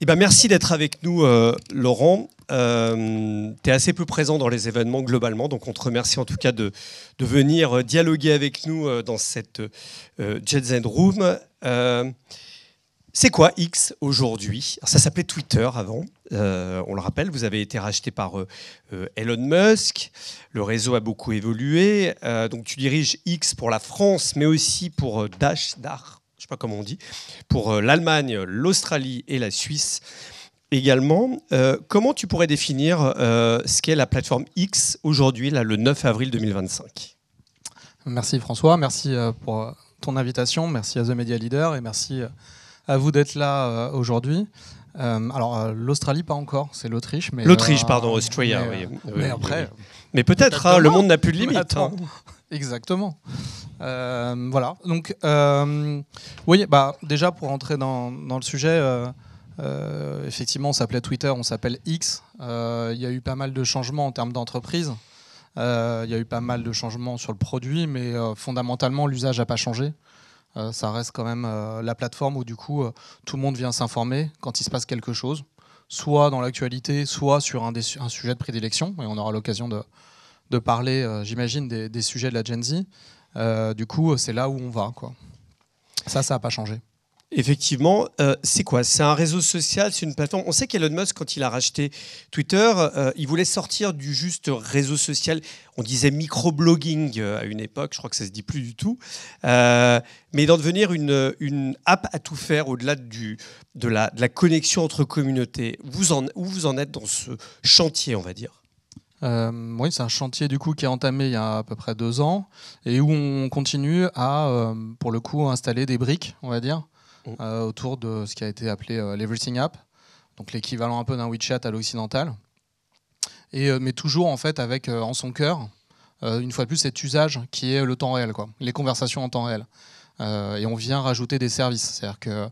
Eh ben, merci d'être avec nous, Laurent. Tu es assez peu présent dans les événements globalement, donc on te remercie en tout cas de venir dialoguer avec nous dans cette Jet Room. C'est quoi X aujourd'hui? Ça s'appelait Twitter avant, on le rappelle, vous avez été racheté par Elon Musk, le réseau a beaucoup évolué, donc tu diriges X pour la France, mais aussi pour Dash, je sais pas comment on dit, pour l'Allemagne, l'Australie et la Suisse également. Comment tu pourrais définir ce qu'est la plateforme X aujourd'hui, là, le 9 avril 2025? Merci François, merci pour ton invitation, merci à The Media Leader et merci à vous d'être là aujourd'hui. Alors l'Australie pas encore, c'est l'Autriche. L'Autriche, pardon, Australia. Mais après. Mais peut-être, le monde n'a plus de limite. Exactement. Voilà. Donc, oui, déjà pour entrer dans le sujet, effectivement, on s'appelait Twitter, on s'appelle X. Il y a eu pas mal de changements en termes d'entreprise. Il y a eu pas mal de changements sur le produit, mais fondamentalement, l'usage n'a pas changé. Ça reste quand même la plateforme où du coup tout le monde vient s'informer quand il se passe quelque chose, soit dans l'actualité, soit sur un sujet de prédilection, et on aura l'occasion de parler, j'imagine, des sujets de la Gen Z. Du coup, c'est là où on va, quoi. Ça n'a pas changé. Effectivement, c'est quoi? C'est un réseau social, c'est une plateforme. On sait qu'Elon Musk, quand il a racheté Twitter, il voulait sortir du juste réseau social. On disait microblogging à une époque, je crois que ça se dit plus du tout, mais d'en devenir une app à tout faire au-delà de la connexion entre communautés. Où vous en êtes dans ce chantier, on va dire? Oui, c'est un chantier du coup qui est entamé il y a à peu près 2 ans et où on continue à, pour le coup, installer des briques, on va dire. Autour de ce qui a été appelé l'Everything App, donc l'équivalent un peu d'un WeChat à l'occidental, mais toujours en fait avec en son cœur, une fois de plus, cet usage qui est le temps réel, quoi, les conversations en temps réel. Et on vient rajouter des services, c'est-à-dire que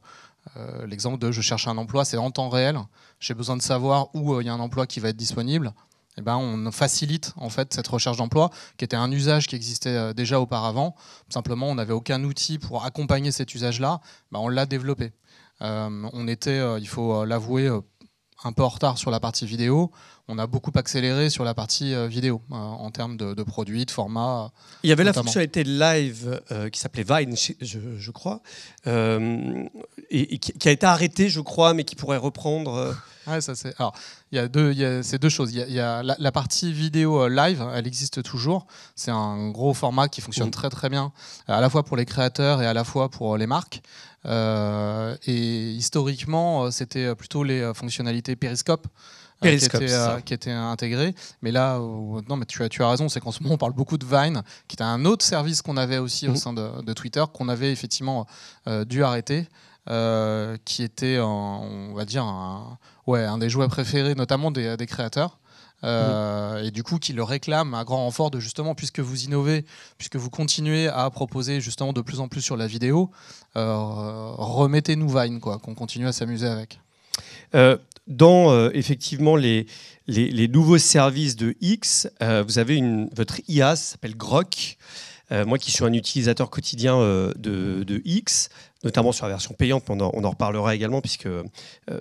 l'exemple de je cherche un emploi, c'est en temps réel, j'ai besoin de savoir où il y a un emploi qui va être disponible. Eh ben, on facilite en fait cette recherche d'emploi qui était un usage qui existait déjà auparavant. Simplement, on n'avait aucun outil pour accompagner cet usage-là. Ben, on l'a développé. On était, il faut l'avouer, un peu en retard sur la partie vidéo. On a beaucoup accéléré sur la partie vidéo en termes de produits, de formats. Il y avait notamment la fonctionnalité live qui s'appelait Vine, je crois, et qui a été arrêtée, je crois, mais qui pourrait reprendre. Ouais, ça c'est. Alors, il y a ces deux choses. Il y a la partie vidéo live, elle existe toujours. C'est un gros format qui fonctionne très très bien, à la fois pour les créateurs et à la fois pour les marques. Et historiquement, c'était plutôt les fonctionnalités Periscope. Qui étaient intégrées. Mais là, non, mais tu as raison, c'est qu'en ce moment, on parle beaucoup de Vine, qui était un autre service qu'on avait aussi au sein de Twitter, qu'on avait effectivement dû arrêter. Qui était, on va dire, un des jouets préférés, notamment des créateurs. Et du coup, qui le réclament à grand renfort de justement, puisque vous innovez, puisque vous continuez à proposer justement de plus en plus sur la vidéo, remettez-nous Vine, quoi, qu'on continue à s'amuser avec. Dans effectivement les nouveaux services de X, vous avez votre IA, ça s'appelle Grok. Moi qui suis un utilisateur quotidien de X, notamment sur la version payante, on en reparlera également, puisque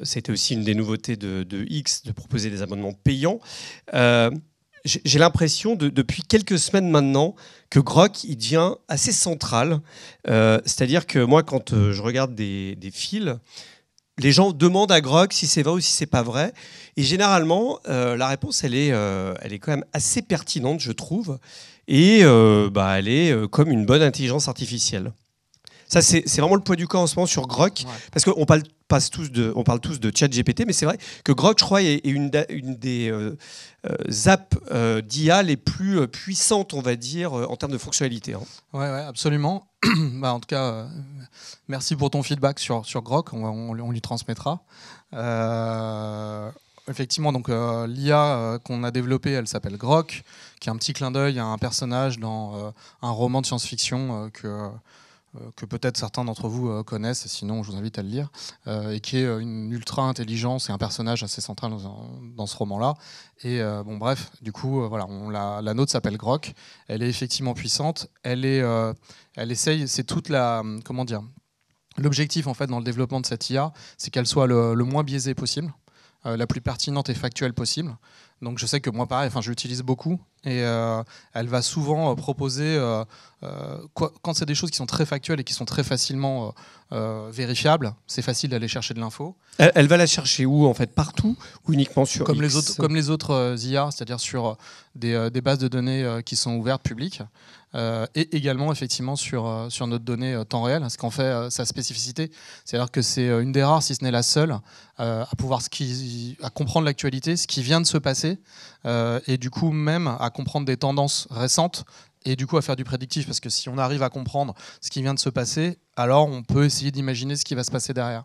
c'était aussi une des nouveautés de X, de proposer des abonnements payants. J'ai l'impression, depuis quelques semaines maintenant, que Grok il devient assez central. C'est-à-dire que moi, quand je regarde des fils, les gens demandent à Grok si c'est vrai ou si c'est pas vrai. Et généralement, la réponse, elle est quand même assez pertinente, je trouve. Et elle est comme une bonne intelligence artificielle. Ça, c'est vraiment le poids du corps en ce moment sur Grok. Ouais. Parce qu'on parle tous de ChatGPT, mais c'est vrai que Grok, je crois, est une des apps d'IA les plus puissantes, on va dire, en termes de fonctionnalité. Hein. Ouais, absolument. En tout cas, merci pour ton feedback sur Grok. On lui transmettra. Effectivement, donc l'IA qu'on a développée, elle s'appelle Grok, qui est un petit clin d'œil à un personnage dans un roman de science-fiction que peut-être certains d'entre vous connaissent, sinon je vous invite à le lire, et qui est une ultra-intelligence et un personnage assez central dans ce roman-là. Et bref, du coup, voilà, la nôtre s'appelle Grok, elle est effectivement puissante, elle essaye, c'est toute la, comment dire, L'objectif en fait dans le développement de cette IA, c'est qu'elle soit le moins biaisée possible, la plus pertinente et factuelle possible. Donc je sais que moi pareil, je l'utilise beaucoup et elle va souvent proposer, quand c'est des choses qui sont très factuelles et qui sont très facilement vérifiables, c'est facile d'aller chercher de l'info. Elle va la chercher où en fait? Partout ou uniquement sur comme X? les autres IA, c'est-à-dire sur des bases de données qui sont ouvertes, publiques, et également effectivement sur notre donnée temps réel, ce qu'en fait sa spécificité. C'est-à-dire que c'est une des rares, si ce n'est la seule, à pouvoir à comprendre l'actualité, ce qui vient de se passer, et du coup même à comprendre des tendances récentes, et du coup à faire du prédictif, parce que si on arrive à comprendre ce qui vient de se passer, alors on peut essayer d'imaginer ce qui va se passer derrière.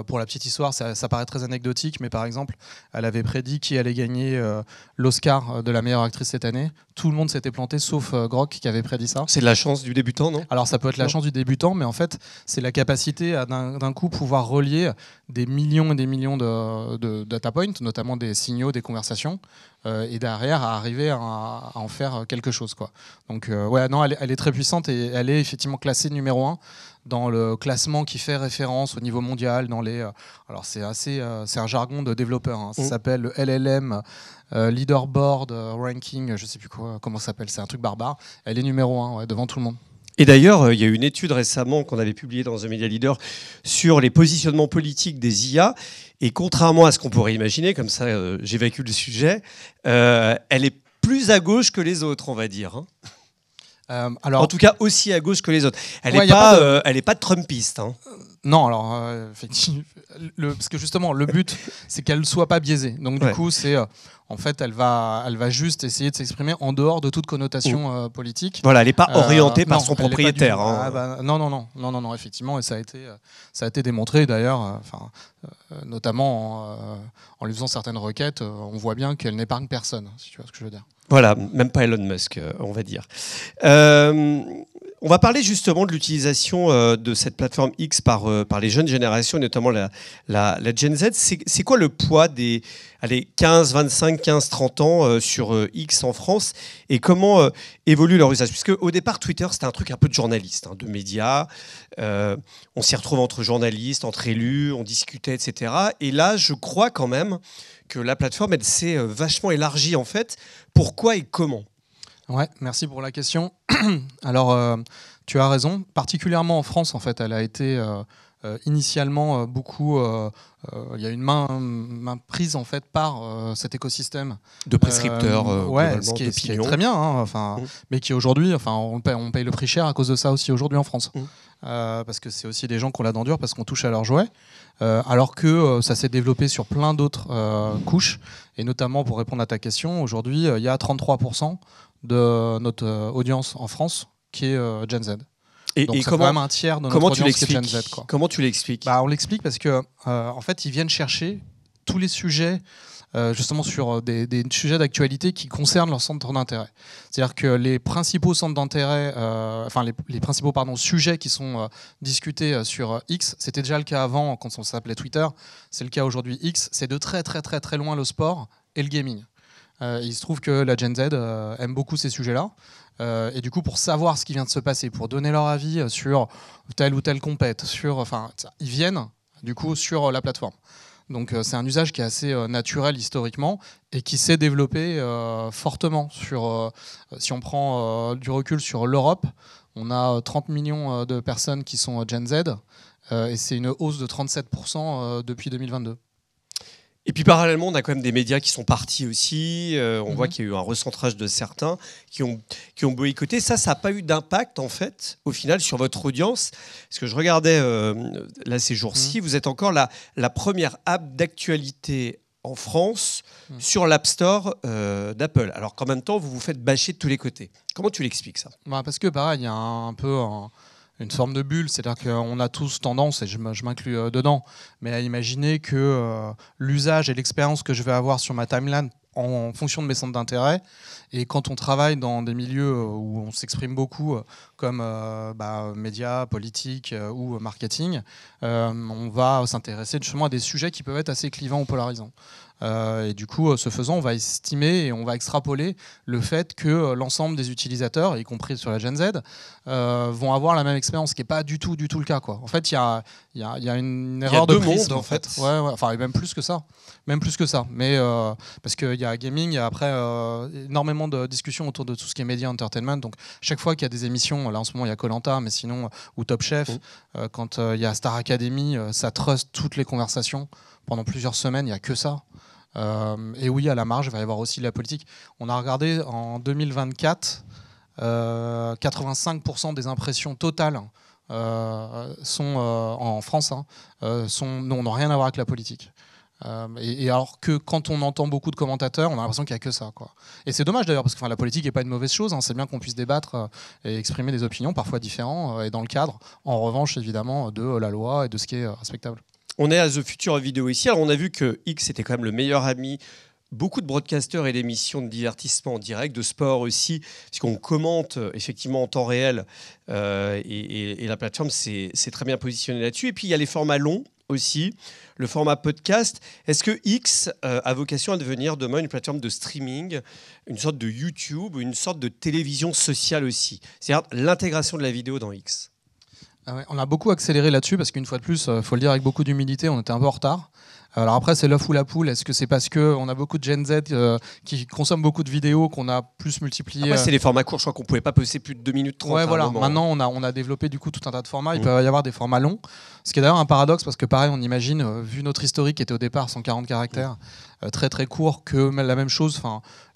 Pour la petite histoire, ça paraît très anecdotique, mais par exemple, elle avait prédit qui allait gagner l'Oscar de la meilleure actrice cette année. Tout le monde s'était planté, sauf Grok qui avait prédit ça. C'est de la chance du débutant, non? Alors ça peut être la chance du débutant, mais en fait, c'est la capacité à d'un coup pouvoir relier des millions et des millions de data points, notamment des signaux, des conversations, et derrière à arriver à en faire quelque chose, quoi. Donc ouais, non, elle est très puissante et elle est effectivement classée numéro 1 dans le classement qui fait référence au niveau mondial. Alors c'est un jargon de développeur, hein. Ça s'appelle le LLM Leaderboard Ranking, je sais plus comment ça s'appelle, c'est un truc barbare. Elle est numéro 1, ouais, devant tout le monde. Et d'ailleurs, il y a eu une étude récemment qu'on avait publiée dans The Media Leader sur les positionnements politiques des IA. Et contrairement à ce qu'on pourrait imaginer, comme ça j'évacue le sujet, elle est plus à gauche que les autres, on va dire, hein. En tout cas, aussi à gauche que les autres. Elle n'est pas trumpiste, hein. Non, alors effectivement, parce que justement, le but, c'est qu'elle ne soit pas biaisée. Donc du coup, c'est en fait, elle va juste essayer de s'exprimer en dehors de toute connotation politique. Voilà, elle n'est pas orientée par son propriétaire. Non, effectivement, et ça a été démontré d'ailleurs, notamment en lui faisant certaines requêtes, on voit bien qu'elle n'épargne personne, si tu vois ce que je veux dire. Voilà, même pas Elon Musk, on va dire. On va parler justement de l'utilisation de cette plateforme X par les jeunes générations, notamment la Gen Z. C'est quoi le poids des 15, 25, 15, 30 ans sur X en France et comment évolue leur usage? Puisque au départ, Twitter, c'était un truc un peu de journaliste, hein, de médias. On s'y retrouve entre journalistes, entre élus, on discutait, etc. Et là, je crois quand même que la plateforme, elle s'est vachement élargie en fait. Pourquoi et comment? Ouais, merci pour la question. Alors, tu as raison. Particulièrement en France, en fait, elle a été initialement beaucoup. Il y a une main prise en fait par cet écosystème de prescripteurs, ouais, ce qui est très bien, hein, mais qui aujourd'hui, on paye le prix cher à cause de ça aussi aujourd'hui en France. Parce que c'est aussi des gens qui ont la dent dure parce qu'on touche à leurs jouets, alors que ça s'est développé sur plein d'autres couches, et notamment pour répondre à ta question, aujourd'hui il y a 33% de notre audience en France qui est Gen Z. Donc c'est quand même un tiers de notre audience qui est Gen Z, quoi. Comment tu l'expliques? On l'explique parce que en fait ils viennent chercher tous les sujets justement sur des sujets d'actualité qui concernent leur centre d'intérêt. C'est-à-dire que les principaux centres d'intérêt, les principaux sujets qui sont discutés sur X, c'était déjà le cas avant quand on s'appelait Twitter, c'est le cas aujourd'hui. X, c'est de très très très très loin le sport et le gaming. Il se trouve que la Gen Z aime beaucoup ces sujets-là. Et du coup, pour savoir ce qui vient de se passer, pour donner leur avis sur telle ou telle compète, ils viennent du coup sur la plateforme. Donc c'est un usage qui est assez naturel historiquement et qui s'est développé fortement. Si on prend du recul sur l'Europe, on a 30 millions de personnes qui sont Gen Z et c'est une hausse de 37% depuis 2022. Et puis parallèlement, on a quand même des médias qui sont partis aussi. On voit qu'il y a eu un recentrage de certains qui ont boycotté. Ça n'a pas eu d'impact, en fait, au final, sur votre audience. Parce que je regardais, là, ces jours-ci, vous êtes encore la première app d'actualité en France sur l'App Store d'Apple. Alors qu'en même temps, vous vous faites bâcher de tous les côtés. Comment tu l'expliques, ça? Parce que, pareil, il y a un peu une forme de bulle, c'est-à-dire qu'on a tous tendance, et je m'inclus dedans, mais à imaginer que l'usage et l'expérience que je vais avoir sur ma timeline en fonction de mes centres d'intérêt, et quand on travaille dans des milieux où on s'exprime beaucoup, comme médias, politique ou marketing, on va s'intéresser justement à des sujets qui peuvent être assez clivants ou polarisants. Et du coup, ce faisant, on va estimer et on va extrapoler le fait que l'ensemble des utilisateurs, y compris sur la Gen Z, vont avoir la même expérience, ce qui n'est pas du tout le cas, quoi. En fait, il y a une erreur de prise, mondes, en fait. Ouais, enfin, même plus que ça. Mais parce qu'il y a gaming, il y a après énormément de discussions autour de tout ce qui est media entertainment. Donc, chaque fois qu'il y a des émissions, là en ce moment il y a Koh-Lanta, mais sinon, ou Top Chef, quand il y a Star Academy, ça trust toutes les conversations. Pendant plusieurs semaines, il n'y a que ça. Et oui, à la marge, il va y avoir aussi la politique. On a regardé en 2024, 85% des impressions totales sont en France, n'ont rien à voir avec la politique. Et alors que quand on entend beaucoup de commentateurs, on a l'impression qu'il n'y a que ça, quoi. Et c'est dommage d'ailleurs, parce que la politique n'est pas une mauvaise chose, c'est bien qu'on puisse débattre et exprimer des opinions parfois différentes, et dans le cadre, en revanche, évidemment, de la loi et de ce qui est respectable. On est à The Future Video ici. Alors on a vu que X était quand même le meilleur ami. Beaucoup de broadcasters et d'émissions de divertissement en direct, de sport aussi, puisqu'on commente effectivement en temps réel et la plateforme s'est très bien positionnée là-dessus. Et puis il y a les formats longs aussi, le format podcast. Est-ce que X a vocation à devenir demain une plateforme de streaming, une sorte de YouTube, une sorte de télévision sociale aussi? C'est-à-dire l'intégration de la vidéo dans X. Ah ouais, on a beaucoup accéléré là-dessus parce qu'une fois de plus, il faut le dire avec beaucoup d'humilité, on était un peu en retard. Alors après, c'est l'œuf ou la poule. Est-ce que c'est parce qu'on a beaucoup de Gen Z qui consomment beaucoup de vidéos qu'on a plus multiplié Après, c'est les formats courts. Je crois qu'on ne pouvait pas passer plus de 2 minutes 30. Ouais, voilà. Maintenant, on a développé du coup tout un tas de formats. Il peut y avoir des formats longs. Ce qui est d'ailleurs un paradoxe parce que pareil, on imagine, vu notre historique qui était au départ 140 caractères, très très court, que la même chose.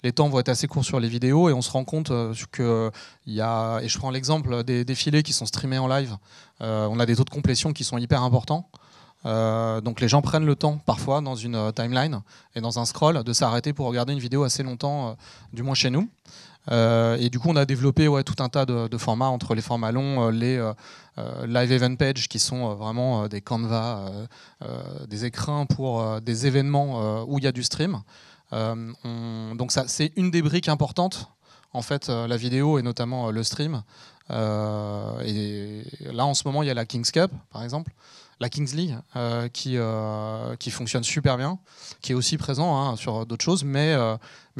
Les temps vont être assez courts sur les vidéos et on se rend compte que il y a, et je prends l'exemple des défilés qui sont streamés en live. On a des taux de complétion qui sont hyper importants. Donc les gens prennent le temps parfois dans une timeline et dans un scroll de s'arrêter pour regarder une vidéo assez longtemps, du moins chez nous. Et du coup on a développé tout un tas de formats entre les formats longs, les live event page qui sont vraiment des canvas, des écrins pour des événements où il y a du stream. Donc ça c'est une des briques importantes en fait, la vidéo et notamment le stream. Et là en ce moment il y a la Kings Cup par exemple, la Kings League qui fonctionne super bien, qui est aussi présent sur d'autres choses, mais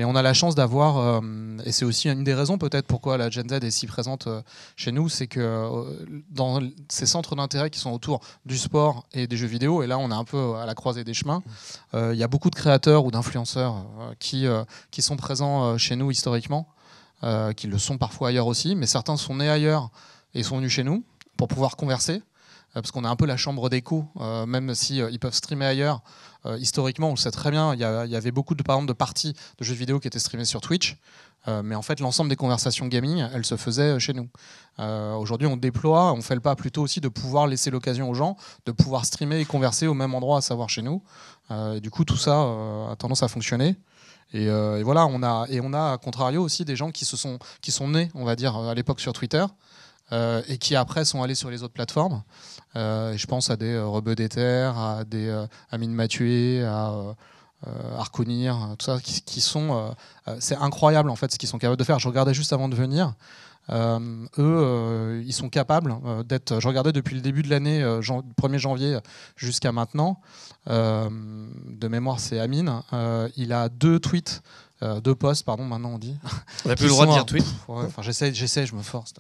on a la chance d'avoir, et c'est aussi une des raisons peut-être pourquoi la Gen Z est si présente chez nous, c'est que dans ces centres d'intérêt qui sont autour du sport et des jeux vidéo, et là on est un peu à la croisée des chemins, il y a beaucoup de créateurs ou d'influenceurs qui sont présents chez nous historiquement, qui le sont parfois ailleurs aussi, mais certains sont nés ailleurs et sont venus chez nous pour pouvoir converser. Parce qu'on a un peu la chambre d'écho, même si ils peuvent streamer ailleurs. Historiquement, on le sait très bien, il y avait beaucoup par exemple, de parties de jeux vidéo qui étaient streamées sur Twitch, mais en fait, l'ensemble des conversations gaming, elles se faisaient chez nous. Aujourd'hui, on déploie, on fait le pas plutôt aussi de pouvoir laisser l'occasion aux gens de pouvoir streamer et converser au même endroit, à savoir chez nous. Et du coup, tout ça a tendance à fonctionner. Et voilà, on a à contrario aussi des gens qui sont nés, on va dire, à l'époque sur Twitter. Et qui après sont allés sur les autres plateformes. Je pense à des Rebeu d'Ether, à des Amine Mathieu, à Arconir, tout ça, qui sont... c'est incroyable en fait ce qu'ils sont capables de faire. Je regardais juste avant de venir. Eux, ils sont capables d'être... Je regardais depuis le début de l'année, 1er janvier jusqu'à maintenant. De mémoire, c'est Amine. Il a 2 tweets. 2 posts, pardon, maintenant on dit. On n'a plus le droit de dire tweet. J'essaie, je me force.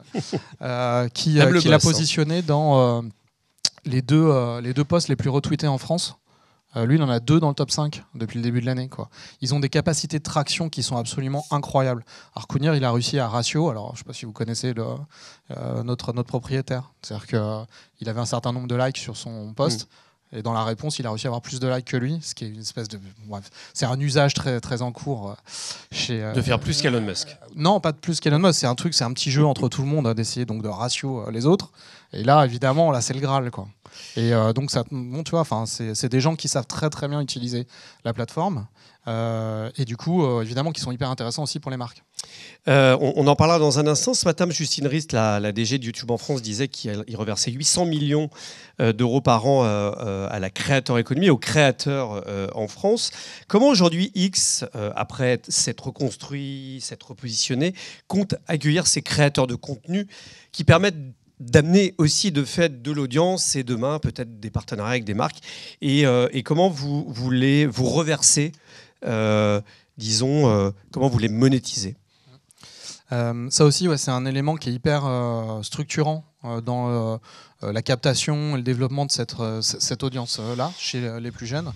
Qui l'a positionné dans les deux posts les plus retweetés en France. Lui, il en a 2 dans le top 5 depuis le début de l'année, quoi. Ils ont des capacités de traction qui sont absolument incroyables. Arconir, il a réussi à ratio. Alors, je ne sais pas si vous connaissez notre propriétaire. C'est-à-dire qu'il avait un certain nombre de likes sur son post. Et dans la réponse, il a réussi à avoir plus de likes que lui, ce qui est une espèce de... Bref, c'est un usage très, très en cours de faire plus qu'Elon Musk. Non, pas de plus qu'Elon Musk. C'est un petit jeu entre tout le monde d'essayer donc de ratio les autres. Et là, évidemment, c'est le Graal, quoi. Et donc, ça, bon, tu vois, c'est des gens qui savent très, très bien utiliser la plateforme. Et du coup, évidemment, qui sont hyper intéressants aussi pour les marques. On en parlera dans un instant. Ce matin, Justine Rist, la DG de YouTube en France, disait qu'il reversait 800 millions d'euros par an à la créateur économie, aux créateurs en France. Comment aujourd'hui X, après s'être reconstruit, s'être repositionné, compte accueillir ces créateurs de contenu qui permettent d'amener aussi de fait de l'audience et demain peut-être des partenariats avec des marques et comment vous voulez vous reverser, disons, comment vous les monétisez? Ça aussi, c'est un élément qui est hyper structurant dans la captation et le développement de cette audience-là chez les plus jeunes.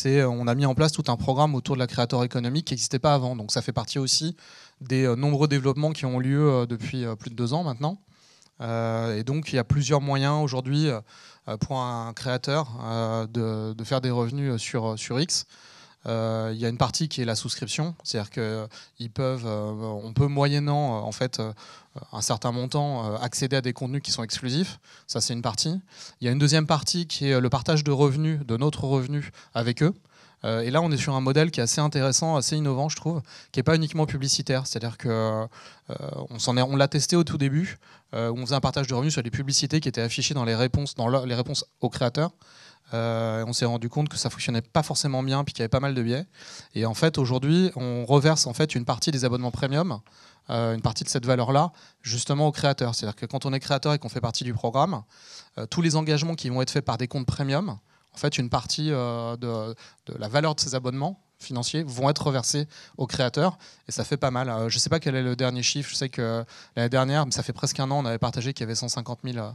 On a mis en place tout un programme autour de la Creator Economy qui n'existait pas avant. Donc ça fait partie aussi des nombreux développements qui ont lieu depuis plus de 2 ans maintenant. Et donc il y a plusieurs moyens aujourd'hui pour un créateur de faire des revenus sur X. Il y a une partie qui est la souscription, c'est-à-dire on peut moyennant en fait un certain montant accéder à des contenus qui sont exclusifs. Ça, c'est une partie. Il y a une deuxième partie qui est le partage de revenus, de notre revenu avec eux. Et là, on est sur un modèle qui est assez intéressant, assez innovant, je trouve, qui n'est pas uniquement publicitaire. C'est-à-dire que on l'a testé au tout début, où on faisait un partage de revenus sur des publicités qui étaient affichées dans les réponses aux créateurs. On s'est rendu compte que ça fonctionnait pas forcément bien, puis qu'il y avait pas mal de biais. Et en fait, aujourd'hui, on reverse en fait une partie des abonnements premium, une partie de cette valeur-là, justement aux créateurs. C'est-à-dire que quand on est créateur et qu'on fait partie du programme, tous les engagements qui vont être faits par des comptes premium, en fait, une partie de la valeur de ces abonnements financiers vont être reversés aux créateurs, et ça fait pas mal. Je ne sais pas quel est le dernier chiffre. Je sais que l'année dernière, ça fait presque 1 an, on avait partagé qu'il y avait 150 000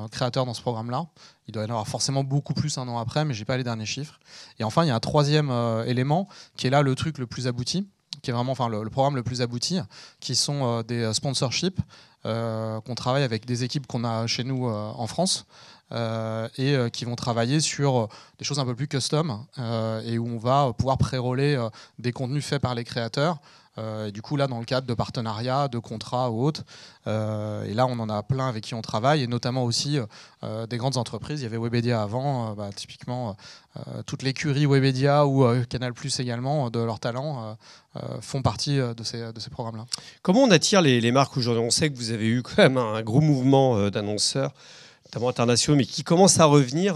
créateurs dans ce programme-là. Il doit y en avoir forcément beaucoup plus 1 an après, mais je n'ai pas les derniers chiffres. Et enfin, il y a un troisième élément qui est là le truc le plus abouti, qui est vraiment le programme le plus abouti, qui sont des sponsorships qu'on travaille avec des équipes qu'on a chez nous en France et qui vont travailler sur des choses un peu plus custom et où on va pouvoir pré-roller des contenus faits par les créateurs. Et du coup, là, dans le cadre de partenariats, de contrats ou autres, et là, on en a plein avec qui on travaille, et notamment aussi des grandes entreprises. Il y avait Webedia avant, typiquement, toute l'écurie Webedia ou Canal+ également, de leurs talents, font partie de ces programmes-là. Comment on attire les marques aujourd'hui? On sait que vous avez eu quand même un gros mouvement d'annonceurs, notamment internationaux, mais qui commencent à revenir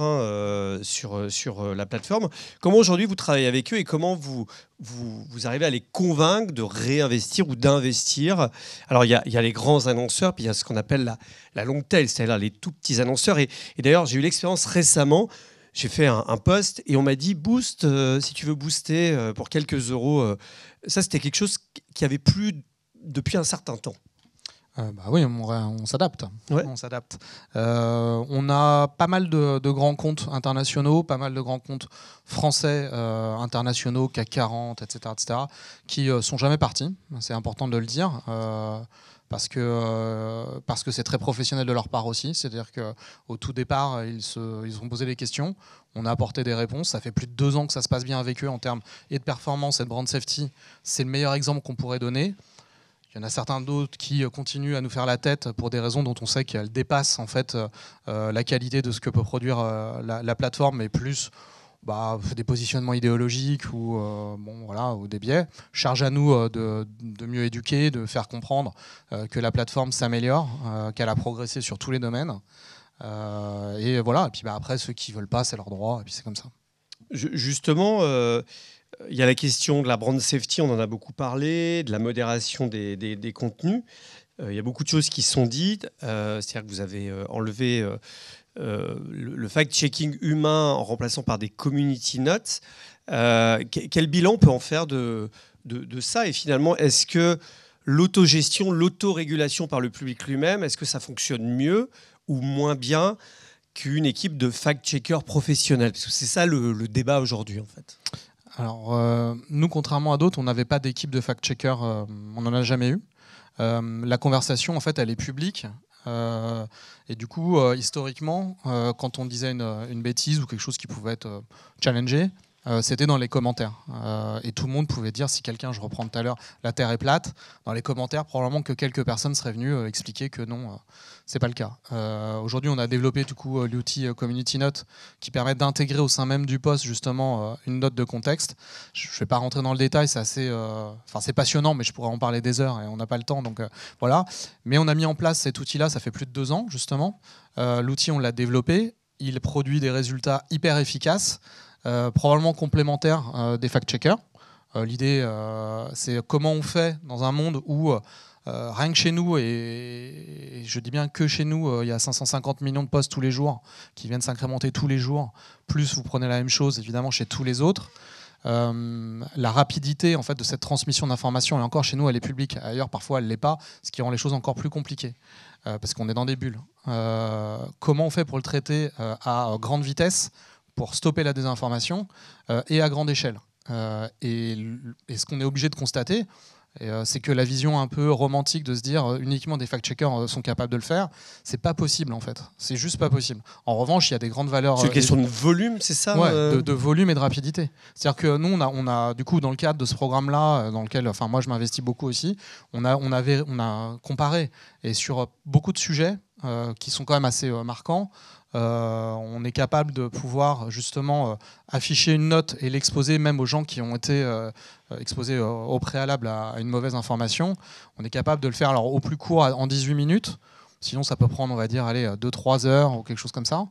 sur la plateforme. Comment aujourd'hui vous travaillez avec eux et comment vous arrivez à les convaincre de réinvestir ou d'investir? Alors il y a les grands annonceurs, puis il y a ce qu'on appelle la long tail, c'est-à-dire les tout petits annonceurs. Et d'ailleurs, j'ai eu l'expérience récemment, j'ai fait un post et on m'a dit boost, si tu veux booster pour quelques euros. Ça, c'était quelque chose qui avait plus depuis un certain temps. Oui, on s'adapte. Ouais. On s'adapte. On a pas mal de grands comptes internationaux, pas mal de grands comptes français internationaux, CAC 40, etc., qui sont jamais partis. C'est important de le dire. Parce que c'est très professionnel de leur part aussi. C'est-à-dire qu'au tout départ, ils ont posé des questions. On a apporté des réponses. Ça fait plus de 2 ans que ça se passe bien avec eux en termes de performance et de brand safety. C'est le meilleur exemple qu'on pourrait donner. Il y en a certains d'autres qui continuent à nous faire la tête pour des raisons dont on sait qu'elles dépassent en fait, la qualité de ce que peut produire la plateforme, mais plus des positionnements idéologiques ou des biais. Charge à nous de mieux éduquer, de faire comprendre que la plateforme s'améliore, qu'elle a progressé sur tous les domaines. Et voilà. Et puis après, ceux qui ne veulent pas, c'est leur droit. Et puis c'est comme ça. Justement, il y a la question de la brand safety, on en a beaucoup parlé, de la modération des contenus. Il y a beaucoup de choses qui sont dites. C'est-à-dire que vous avez enlevé le fact-checking humain en remplaçant par des community notes. Quel bilan on peut en faire de ça? Et finalement, est-ce que l'autogestion, l'autorégulation par le public lui-même, est-ce que ça fonctionne mieux ou moins bien qu'une équipe de fact-checkers professionnels? Parce que c'est ça le débat aujourd'hui, en fait. Alors, nous, contrairement à d'autres, on n'avait pas d'équipe de fact-checkers, on n'en a jamais eu. La conversation, en fait, elle est publique. Et du coup, historiquement, quand on disait une bêtise ou quelque chose qui pouvait être challengé, c'était dans les commentaires. Et tout le monde pouvait dire, si quelqu'un, je reprends tout à l'heure, la Terre est plate, dans les commentaires, probablement que quelques personnes seraient venues expliquer que non, c'est pas le cas. Aujourd'hui, on a développé du coup l'outil Community Note qui permet d'intégrer au sein même du post justement une note de contexte. Je ne vais pas rentrer dans le détail, c'est assez, c'est passionnant, mais je pourrais en parler des heures et on n'a pas le temps, donc voilà. Mais on a mis en place cet outil-là, ça fait plus de 2 ans justement. L'outil, on l'a développé, il produit des résultats hyper efficaces. Probablement complémentaire des fact-checkers. L'idée, c'est comment on fait dans un monde où Rien que chez nous, et je dis bien que chez nous, il y a 550 millions de posts tous les jours qui viennent s'incrémenter tous les jours. Plus vous prenez la même chose évidemment chez tous les autres. La rapidité en fait de cette transmission d'informations, et encore chez nous elle est publique, ailleurs parfois elle l'est pas, ce qui rend les choses encore plus compliquées parce qu'on est dans des bulles. Comment on fait pour le traiter à grande vitesse pour stopper la désinformation et à grande échelle, et ce qu'on est obligé de constater, c'est que la vision un peu romantique de se dire uniquement des fact-checkers sont capables de le faire, c'est pas possible en fait. C'est juste pas possible. En revanche, il y a des grandes valeurs. C'est une question de volume, c'est ça ouais, de volume et de rapidité. C'est-à-dire que nous, on a du coup dans le cadre de ce programme-là, dans lequel, enfin moi je m'investis beaucoup aussi, on a comparé, et sur beaucoup de sujets qui sont quand même assez marquants. On est capable de pouvoir justement afficher une note et l'exposer même aux gens qui ont été exposés au préalable à une mauvaise information. On est capable de le faire alors, au plus court en 18 minutes. Sinon, ça peut prendre, on va dire, 2-3 heures ou quelque chose comme ça.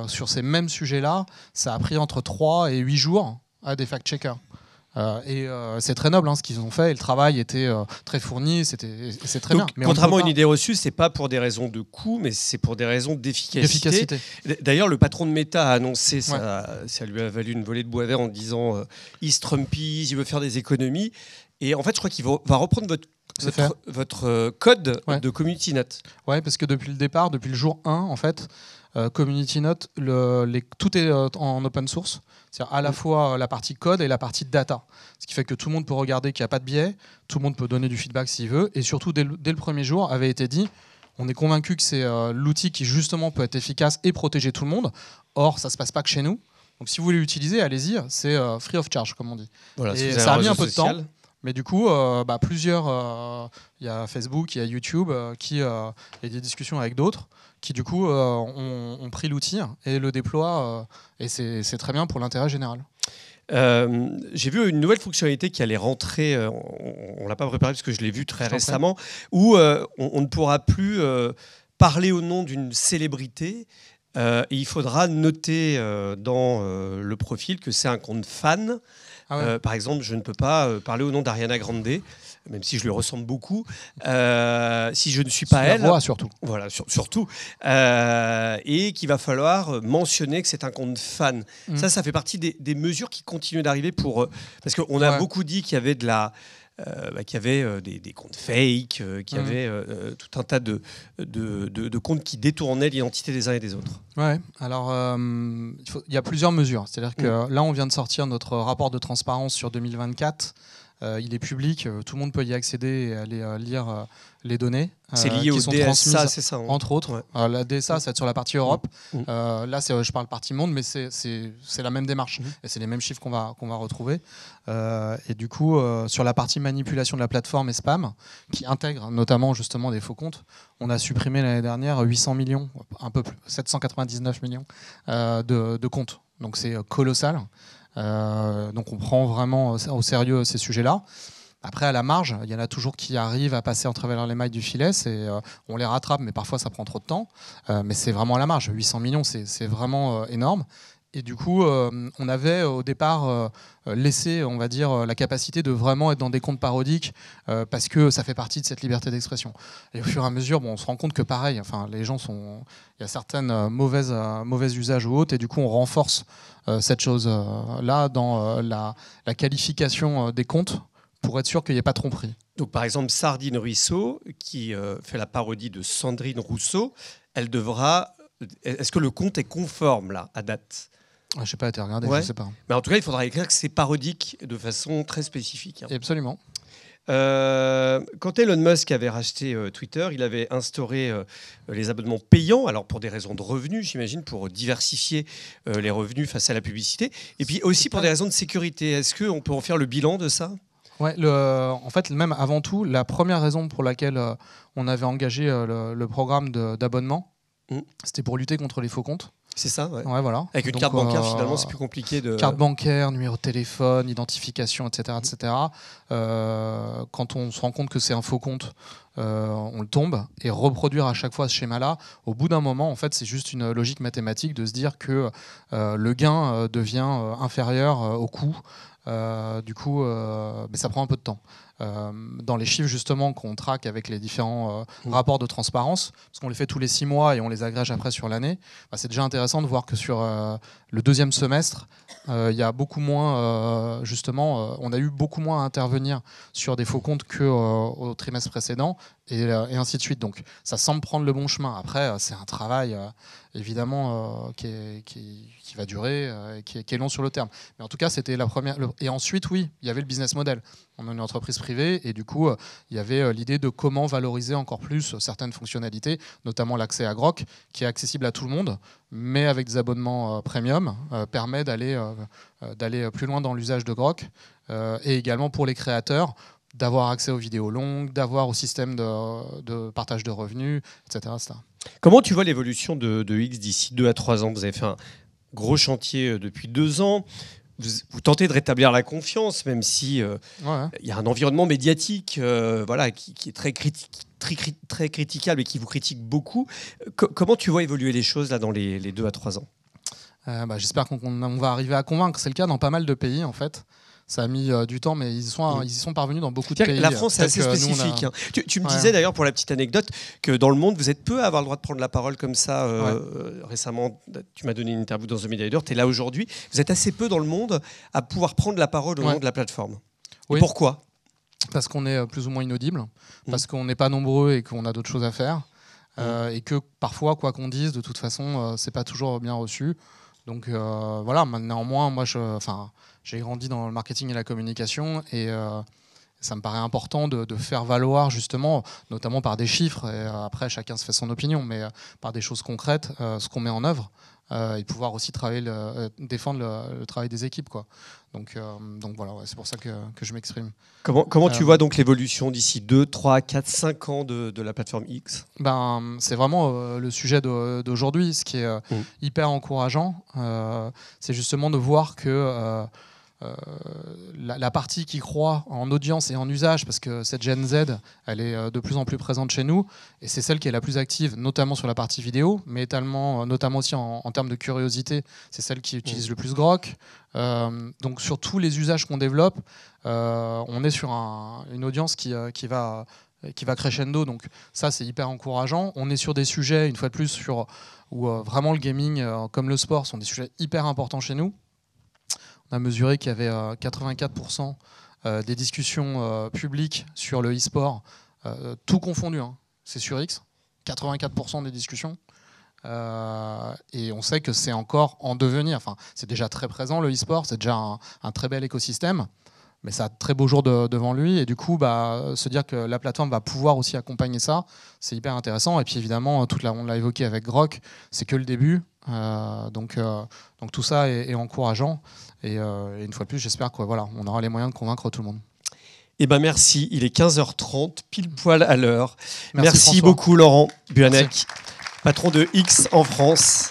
Sur ces mêmes sujets-là, ça a pris entre 3 et 8 jours à des fact-checkers. C'est très noble ce qu'ils ont fait, et le travail était très fourni, c'est très donc, bien. Mais contrairement à une idée reçue, c'est pas pour des raisons de coût, mais c'est pour des raisons d'efficacité. D'ailleurs, le patron de Meta a annoncé, ça lui a valu une volée de bois vert en disant East Trumpy, il veut faire des économies. Et en fait, je crois qu'il va reprendre votre code de CommunityNote. Oui, parce que depuis le départ, depuis le jour 1, en fait, CommunityNote, tout est en open source. C'est-à-dire à la fois la partie code et la partie data. Ce qui fait que tout le monde peut regarder qu'il n'y a pas de biais, tout le monde peut donner du feedback s'il veut, et surtout, dès le premier jour, avait été dit, on est convaincu que c'est l'outil qui justement peut être efficace et protéger tout le monde. Or, ça ne se passe pas que chez nous. Donc si vous voulez l'utiliser, allez-y, c'est free of charge, comme on dit. Voilà, et ça a mis un peu de temps. Mais du coup, plusieurs, il y a Facebook, il y a YouTube, il y a des discussions avec d'autres qui du coup ont pris l'outil et le déploient, et c'est très bien pour l'intérêt général. J'ai vu une nouvelle fonctionnalité qui allait rentrer, on ne l'a pas préparée parce que je l'ai vue très récemment, où on ne pourra plus parler au nom d'une célébrité. Et il faudra noter dans le profil que c'est un compte fan. Par exemple, je ne peux pas parler au nom d'Ariana Grande, même si je lui ressemble beaucoup, si je ne suis pas elle. La voix, surtout. Voilà, surtout. Et qu'il va falloir mentionner que c'est un compte fan. Ça fait partie des mesures qui continuent d'arriver parce qu'on a beaucoup dit qu'il y avait des comptes fake, qu'il y avait tout un tas de comptes qui détournaient l'identité des uns et des autres. Ouais, alors il y a plusieurs mesures. C'est-à-dire que là, on vient de sortir notre rapport de transparence sur 2024. Il est public, tout le monde peut y accéder et aller lire les données. C'est lié au DSA, c'est ça, entre autres. La DSA, ça va être sur la partie Europe. Là, je parle partie monde, mais c'est la même démarche. Et c'est les mêmes chiffres qu'on va retrouver. Et du coup, sur la partie manipulation de la plateforme et spam, qui intègre notamment justement des faux comptes, on a supprimé l'année dernière 800 millions, un peu plus, 799 millions de comptes. Donc c'est colossal. Donc on prend vraiment au sérieux ces sujets-là. Après, à la marge, il y en a toujours qui arrivent à passer en travers les mailles du filet. On les rattrape, mais parfois ça prend trop de temps. Mais c'est vraiment à la marge. 800 millions, c'est vraiment énorme. Et du coup, on avait au départ laissé, on va dire, la capacité de vraiment être dans des comptes parodiques parce que ça fait partie de cette liberté d'expression. Et au fur et à mesure, on se rend compte que pareil, les gens il y a certaines mauvais usages ou autres, et du coup, on renforce cette chose-là dans la qualification des comptes pour être sûr qu'il n'y ait pas de tromperie. Donc, par exemple, Sardine Ruisseau, qui fait la parodie de Sandrine Rousseau, elle devra... Est-ce que le compte est conforme, là, à date ? Je n'ai pas été regardé, je ne sais pas. Mais en tout cas, il faudra écrire que c'est parodique de façon très spécifique. Absolument. Quand Elon Musk avait racheté Twitter, il avait instauré les abonnements payants, alors pour des raisons de revenus, j'imagine, pour diversifier les revenus face à la publicité, et puis aussi pour des raisons de sécurité. Est-ce qu'on peut en faire le bilan de ça ? Ouais, en fait, même avant tout, la première raison pour laquelle on avait engagé le programme d'abonnement, c'était pour lutter contre les faux comptes. C'est ça, ouais. Voilà. Avec une carte bancaire, finalement, c'est plus compliqué de... Carte bancaire, numéro de téléphone, identification, etc. etc. Quand on se rend compte que c'est un faux compte, on le tombe. Et reproduire à chaque fois ce schéma-là, au bout d'un moment, en fait, c'est juste une logique mathématique de se dire que le gain devient inférieur au coût. Du coup, mais ça prend un peu de temps. dans les chiffres justement qu'on traque avec les différents rapports de transparence, parce qu'on les fait tous les 6 mois et on les agrège après sur l'année, c'est déjà intéressant de voir que sur le deuxième semestre, il y a beaucoup moins, on a eu beaucoup moins à intervenir sur des faux comptes qu'au trimestre précédent, et ainsi de suite. Donc ça semble prendre le bon chemin. Après, c'est un travail évidemment qui va durer, qui est long sur le terme. Mais en tout cas, c'était la première. Et ensuite, oui, il y avait le business model. On est une entreprise privée et du coup, il y avait l'idée de comment valoriser encore plus certaines fonctionnalités, notamment l'accès à Grok, qui est accessible à tout le monde, mais avec des abonnements premium, permet d'aller plus loin dans l'usage de Grok, et également pour les créateurs, d'avoir accès aux vidéos longues, d'avoir au système de partage de revenus, etc. Comment tu vois l'évolution de X d'ici 2 à 3 ans? Vous avez fait un gros chantier depuis 2 ans. Vous tentez de rétablir la confiance, même si y a un environnement médiatique qui est très critiquable et qui vous critique beaucoup. Comment tu vois évoluer les choses là, dans les 2 à 3 ans? J'espère qu'on va arriver à convaincre. C'est le cas dans pas mal de pays, en fait. Ça a mis du temps, mais ils y sont parvenus dans beaucoup de pays. La France, c'est assez spécifique. Tu me disais d'ailleurs, pour la petite anecdote, que dans le monde, vous êtes peu à avoir le droit de prendre la parole comme ça. Récemment, tu m'as donné une interview dans The Media Leader, tu es là aujourd'hui. Vous êtes assez peu dans le monde à pouvoir prendre la parole au nom de la plateforme. Oui. Et pourquoi? Parce qu'on est plus ou moins inaudible, parce qu'on n'est pas nombreux et qu'on a d'autres choses à faire. Et que parfois, quoi qu'on dise, de toute façon, c'est pas toujours bien reçu. Donc néanmoins, moi, j'ai grandi dans le marketing et la communication et ça me paraît important de faire valoir justement, notamment par des chiffres, et après chacun se fait son opinion, mais par des choses concrètes, ce qu'on met en œuvre, et pouvoir aussi défendre le travail des équipes, quoi. Donc voilà, c'est pour ça que je m'exprime. Comment tu vois donc l'évolution d'ici 2, 3, 4, 5 ans de la plateforme X? C'est vraiment le sujet d'aujourd'hui. Ce qui est hyper encourageant, c'est justement de voir que la partie qui croît en audience et en usage, parce que cette Gen Z, elle est de plus en plus présente chez nous, et c'est celle qui est la plus active, notamment sur la partie vidéo, mais notamment aussi en termes de curiosité, c'est celle qui utilise le plus Grok. Donc sur tous les usages qu'on développe, on est sur une audience qui va crescendo, donc ça c'est hyper encourageant. On est sur des sujets, une fois de plus, où vraiment le gaming comme le sport sont des sujets hyper importants chez nous. On a mesuré qu'il y avait 84% des discussions publiques sur le e-sport, tout confondu, c'est sur X, 84% des discussions. Et on sait que c'est encore en devenir. Enfin, c'est déjà très présent le e-sport, c'est déjà un très bel écosystème, mais ça a de très beaux jours devant lui. Et du coup, se dire que la plateforme va pouvoir aussi accompagner ça, c'est hyper intéressant. Et puis évidemment, on l'a évoqué avec Grok, c'est que le début. Donc tout ça est encourageant. Et une fois de plus, j'espère qu'on aura les moyens de convaincre tout le monde. Merci, il est 15h30, pile poil à l'heure. Merci François. beaucoup Laurent Buanec, patron de X en France.